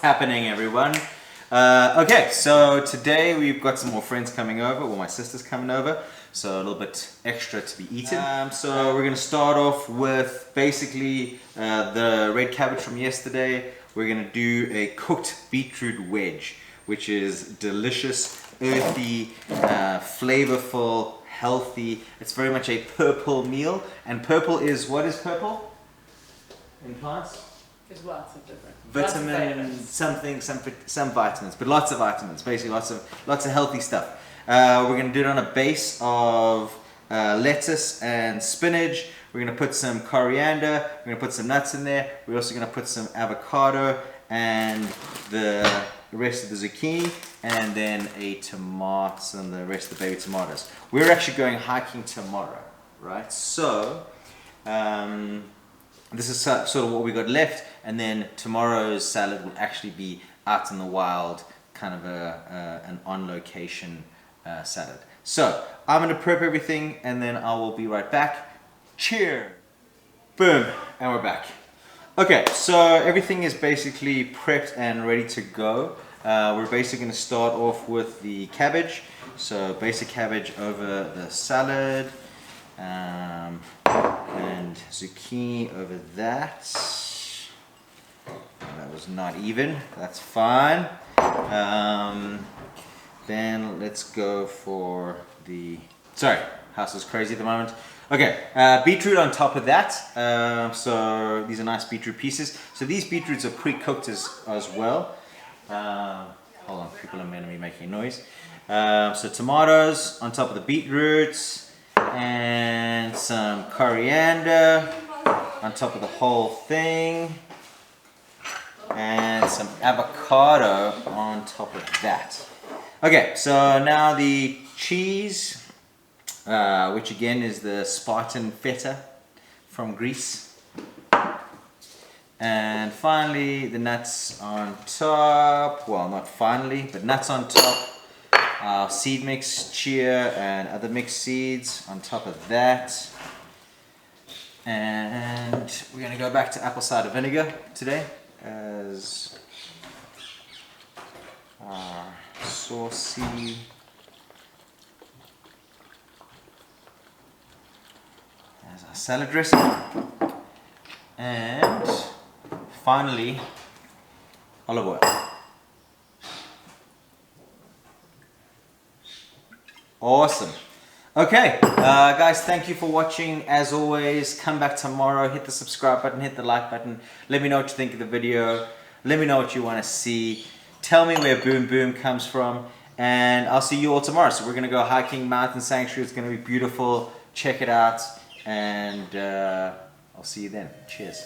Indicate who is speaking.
Speaker 1: happening, everyone? Okay, so today we've got some more friends coming over. Well, my sister's coming over, so a little bit extra to be eaten. So we're going to start off with basically the red cabbage from yesterday. We're going to do a cooked beetroot wedge, which is delicious, earthy, flavorful, healthy. It's very much a purple meal, and purple is, what is purple in plants?
Speaker 2: There's lots of different
Speaker 1: Vitamin something, some vitamins, but lots of vitamins, basically lots of healthy stuff. We're going to do it on a base of lettuce and spinach. We're going to put some coriander, we're going to put some nuts in there. We're also going to put some avocado and the rest of the zucchini, and then a tomato and the rest of the baby tomatoes. We're actually going hiking tomorrow, right? So this is sort of what we got left, and then tomorrow's salad will actually be out in the wild, kind of an on-location salad. So I'm going to prep everything, and then I will be right back. Cheers! Boom, and we're back. Okay, so everything is basically prepped and ready to go. We're basically going to start off with the cabbage. So basic cabbage over the salad. And zucchini over that. That was not even, that's fine. Then let's go for the, sorry, house is crazy at the moment. Okay, beetroot on top of that. So these are nice beetroot pieces. So these beetroots are pre-cooked as well. Hold on, people are meant to be making noise. So tomatoes on top of the beetroots, and some coriander on top of the whole thing, and some avocado on top of that. Okay, so now the cheese, which again is the Spartan feta from Greece, and finally the nuts on top. Well, not finally, but nuts on top. Seed mix, chia, and other mixed seeds on top of that. And we're going to go back to apple cider vinegar today as our saucy as our salad dressing. And finally, olive oil. Awesome. Okay, guys, thank you for watching. As always, come back tomorrow, hit the subscribe button, hit the like button. Let me know what you think of the video. Let me know what you want to see. Tell me where Boom Boom comes from, and I'll see you all tomorrow. So we're going to go hiking Mountain Sanctuary. It's going to be beautiful. Check it out, and I'll see you then. Cheers.